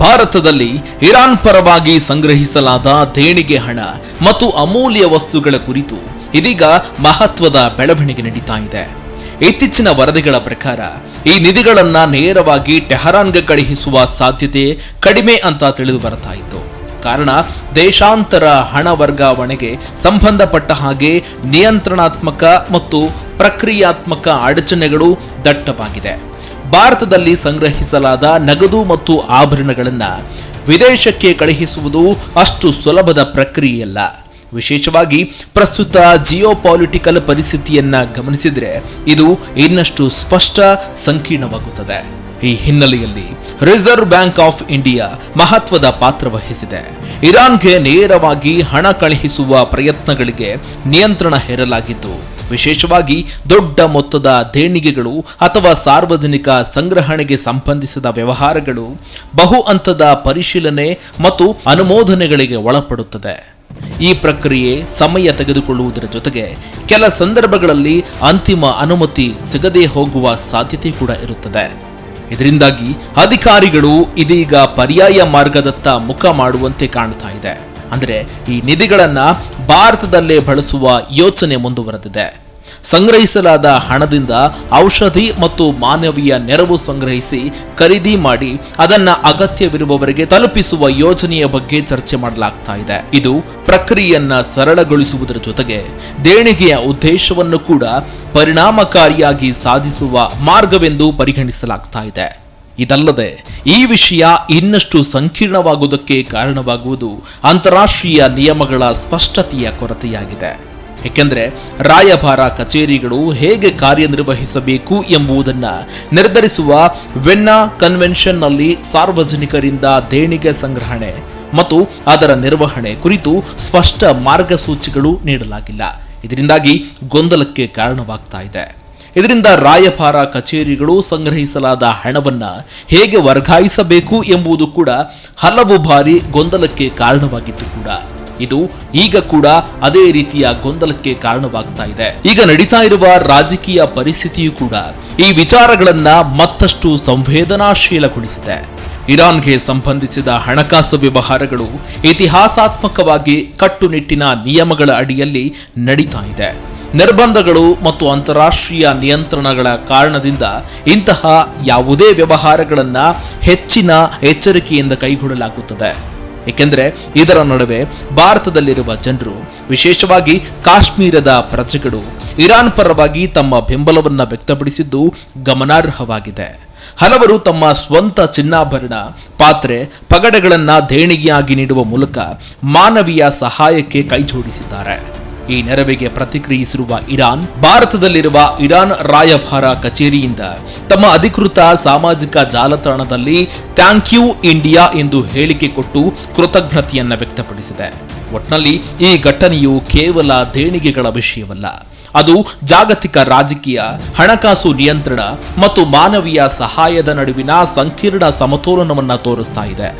ಭಾರತದಲ್ಲಿ ಇರಾನ್ ಪರವಾಗಿ ಸಂಗ್ರಹಿಸಲಾದ ದೇಣಿಗೆ ಹಣ ಮತ್ತು ಅಮೂಲ್ಯ ವಸ್ತುಗಳ ಕುರಿತು ಇದೀಗ ಮಹತ್ವದ ಬೆಳವಣಿಗೆ ನಡೀತಾ ಇದೆ. ಇತ್ತೀಚಿನ ವರದಿಗಳ ಪ್ರಕಾರ ಈ ನಿಧಿಗಳನ್ನ ನೇರವಾಗಿ ಟೆಹರಾನ್ಗೆ ಕಳುಹಿಸುವ ಸಾಧ್ಯತೆ ಕಡಿಮೆ ಅಂತ ತಿಳಿದು ಬರ್ತಾ ಇತ್ತು. ಕಾರಣ ದೇಶಾಂತರ ಹಣ ವರ್ಗಾವಣೆಗೆ ಸಂಬಂಧಪಟ್ಟ ಹಾಗೆ ನಿಯಂತ್ರಣಾತ್ಮಕ ಮತ್ತು ಪ್ರಕ್ರಿಯಾತ್ಮಕ ಅಡಚಣೆಗಳು ದಟ್ಟವಾಗಿದೆ. ಭಾರತದಲ್ಲಿ ಸಂಗ್ರಹಿಸಲಾದ ನಗದು ಮತ್ತು ಆಭರಣಗಳನ್ನು ವಿದೇಶಕ್ಕೆ ಕಳುಹಿಸುವುದು ಅಷ್ಟು ಸುಲಭದ ಪ್ರಕ್ರಿಯೆಯಲ್ಲ. ವಿಶೇಷವಾಗಿ ಪ್ರಸ್ತುತ ಜಿಯೋಪಾಲಿಟಿಕಲ್ ಪರಿಸ್ಥಿತಿಯನ್ನ ಗಮನಿಸಿದರೆ ಇದು ಇನ್ನಷ್ಟು ಸ್ಪಷ್ಟ ಸಂಕೀರ್ಣವಾಗುತ್ತದೆ. ಈ ಹಿನ್ನೆಲೆಯಲ್ಲಿ ರಿಸರ್ವ್ ಬ್ಯಾಂಕ್ ಆಫ್ ಇಂಡಿಯಾ ಮಹತ್ವದ ಪಾತ್ರ ವಹಿಸಿದೆ. ಇರಾನ್ಗೆ ನೇರವಾಗಿ ಹಣ ಕಳುಹಿಸುವ ಪ್ರಯತ್ನಗಳಿಗೆ ನಿಯಂತ್ರಣ ಹೇರಲಾಗಿದ್ದು, ವಿಶೇಷವಾಗಿ ದೊಡ್ಡ ಮೊತ್ತದ ದೇಣಿಗೆಗಳು ಅಥವಾ ಸಾರ್ವಜನಿಕ ಸಂಗ್ರಹಣೆಗೆ ಸಂಬಂಧಿಸಿದ ವ್ಯವಹಾರಗಳು ಬಹು ಹಂತದ ಪರಿಶೀಲನೆ ಮತ್ತು ಅನುಮೋದನೆಗಳಿಗೆ ಒಳಪಡುತ್ತದೆ. ಈ ಪ್ರಕ್ರಿಯೆ ಸಮಯ ತೆಗೆದುಕೊಳ್ಳುವುದರ ಜೊತೆಗೆ ಕೆಲ ಸಂದರ್ಭಗಳಲ್ಲಿ ಅಂತಿಮ ಅನುಮತಿ ಸಿಗದೇ ಹೋಗುವ ಸಾಧ್ಯತೆ ಕೂಡ ಇರುತ್ತದೆ. ಇದರಿಂದಾಗಿ ಅಧಿಕಾರಿಗಳು ಇದೀಗ ಪರ್ಯಾಯ ಮಾರ್ಗದತ್ತ ಮುಖ ಮಾಡುವಂತೆ ಕಾಣ್ತಾ ಇದೆ. ಅಂದರೆ ಈ ನಿಧಿಗಳನ್ನ ಭಾರತದಲ್ಲೇ ಬಳಸುವ ಯೋಚನೆ ಮುಂದುವರೆದಿದೆ. ಸಂಗ್ರಹಿಸಲಾದ ಹಣದಿಂದ ಔಷಧಿ ಮತ್ತು ಮಾನವೀಯ ನೆರವು ಸಂಗ್ರಹಿಸಿ ಖರೀದಿ ಮಾಡಿ ಅದನ್ನ ಅಗತ್ಯವಿರುವವರಿಗೆ ತಲುಪಿಸುವ ಯೋಜನೆಯ ಬಗ್ಗೆ ಚರ್ಚೆ ಮಾಡಲಾಗ್ತಾ ಇದೆ. ಇದು ಪ್ರಕ್ರಿಯೆಯನ್ನ ಸರಳಗೊಳಿಸುವುದರ ಜೊತೆಗೆ ದೇಣಿಗೆಯ ಉದ್ದೇಶವನ್ನು ಕೂಡ ಪರಿಣಾಮಕಾರಿಯಾಗಿ ಸಾಧಿಸುವ ಮಾರ್ಗವೆಂದು ಪರಿಗಣಿಸಲಾಗ್ತಾ ಇದೆ. ಇದಲ್ಲದೆ ಈ ವಿಷಯ ಇನ್ನಷ್ಟು ಸಂಕೀರ್ಣವಾಗುವುದಕ್ಕೆ ಕಾರಣವಾಗುವುದು ಅಂತಾರಾಷ್ಟ್ರೀಯ ನಿಯಮಗಳ ಸ್ಪಷ್ಟತೆಯ ಕೊರತೆಯಾಗಿದೆ. ಏಕೆಂದರೆ ರಾಯಭಾರ ಕಚೇರಿಗಳು ಹೇಗೆ ಕಾರ್ಯನಿರ್ವಹಿಸಬೇಕು ಎಂಬುದನ್ನು ನಿರ್ಧರಿಸುವ ವೆನ್ನಾ ಕನ್ವೆನ್ಷನ್ನಲ್ಲಿ ಸಾರ್ವಜನಿಕರಿಂದ ದೇಣಿಗೆ ಸಂಗ್ರಹಣೆ ಮತ್ತು ಅದರ ನಿರ್ವಹಣೆ ಕುರಿತು ಸ್ಪಷ್ಟ ಮಾರ್ಗಸೂಚಿಗಳು ನೀಡಲಾಗಿಲ್ಲ. ಇದರಿಂದಾಗಿ ಗೊಂದಲಕ್ಕೆ ಕಾರಣವಾಗ್ತಾ ಇದೆ. ಇದರಿಂದ ರಾಯಭಾರ ಕಚೇರಿಗಳು ಸಂಗ್ರಹಿಸಲಾದ ಹಣವನ್ನು ಹೇಗೆ ವರ್ಗಾಯಿಸಬೇಕು ಎಂಬುದು ಕೂಡ ಹಲವು ಬಾರಿ ಗೊಂದಲಕ್ಕೆ ಕಾರಣವಾಗಿತ್ತು ಕೂಡ. ಇದು ಈಗ ಕೂಡ ಅದೇ ರೀತಿಯ ಗೊಂದಲಕ್ಕೆ ಕಾರಣವಾಗ್ತಾ ಇದೆ. ಈಗ ನಡೀತಾ ಇರುವ ರಾಜಕೀಯ ಪರಿಸ್ಥಿತಿಯು ಕೂಡ ಈ ವಿಚಾರಗಳನ್ನ ಮತ್ತಷ್ಟು ಸಂವೇದನಾಶೀಲಗೊಳಿಸಿದೆ. ಇರಾನ್ಗೆ ಸಂಬಂಧಿಸಿದ ಹಣಕಾಸು ವ್ಯವಹಾರಗಳು ಇತಿಹಾಸಾತ್ಮಕವಾಗಿ ಕಟ್ಟುನಿಟ್ಟಿನ ನಿಯಮಗಳ ಅಡಿಯಲ್ಲಿ ನಡೀತಾ ಇದೆ. ನಿರ್ಬಂಧಗಳು ಮತ್ತು ಅಂತಾರಾಷ್ಟ್ರೀಯ ನಿಯಂತ್ರಣಗಳ ಕಾರಣದಿಂದ ಇಂತಹ ಯಾವುದೇ ವ್ಯವಹಾರಗಳನ್ನ ಹೆಚ್ಚಿನ ಎಚ್ಚರಿಕೆಯಿಂದ ಕೈಗೊಳ್ಳಲಾಗುತ್ತದೆ. ಏಕೆಂದರೆ ಇದರ ನಡುವೆ ಭಾರತದಲ್ಲಿರುವ ಜನರು, ವಿಶೇಷವಾಗಿ ಕಾಶ್ಮೀರದ ಪ್ರಜೆಗಳು ಇರಾನ್ ಪರವಾಗಿ ತಮ್ಮ ಬೆಂಬಲವನ್ನು ವ್ಯಕ್ತಪಡಿಸಿದ್ದು ಗಮನಾರ್ಹವಾಗಿದೆ. ಹಲವರು ತಮ್ಮ ಸ್ವಂತ ಚಿನ್ನಾಭರಣ, ಪಾತ್ರೆ, ಪಗಡೆಗಳನ್ನು ದೇಣಿಗೆಯಾಗಿ ನೀಡುವ ಮೂಲಕ ಮಾನವೀಯ ಸಹಾಯಕ್ಕೆ ಕೈಜೋಡಿಸಿದ್ದಾರೆ. ಈ ನೆರವಿಗೆ ಪ್ರತಿಕ್ರಿಯಿಸಿರುವ ಇರಾನ್, ಭಾರತದಲ್ಲಿರುವ ಇರಾನ್ ರಾಯಭಾರ ಕಚೇರಿಯಿಂದ ತಮ್ಮ ಅಧಿಕೃತ ಸಾಮಾಜಿಕ ಜಾಲತಾಣದಲ್ಲಿ ಥ್ಯಾಂಕ್ ಯು ಇಂಡಿಯಾ ಎಂದು ಹೇಳಿಕೆ ಕೊಟ್ಟು ಕೃತಜ್ಞತೆಯನ್ನು ವ್ಯಕ್ತಪಡಿಸಿದೆ. ಒಟ್ನಲ್ಲಿ ಈ ಘಟನೆಯು ಕೇವಲ ದೇಣಿಗೆಗಳ ವಿಷಯವಲ್ಲ, ಅದು ಜಾಗತಿಕ ರಾಜಕೀಯ, ಹಣಕಾಸು ನಿಯಂತ್ರಣ ಮತ್ತು ಮಾನವೀಯ ಸಹಾಯದ ನಡುವಿನ ಸಂಕೀರ್ಣ ಸಮತೋಲನವನ್ನು ತೋರಿಸ್ತಾ ಇದೆ.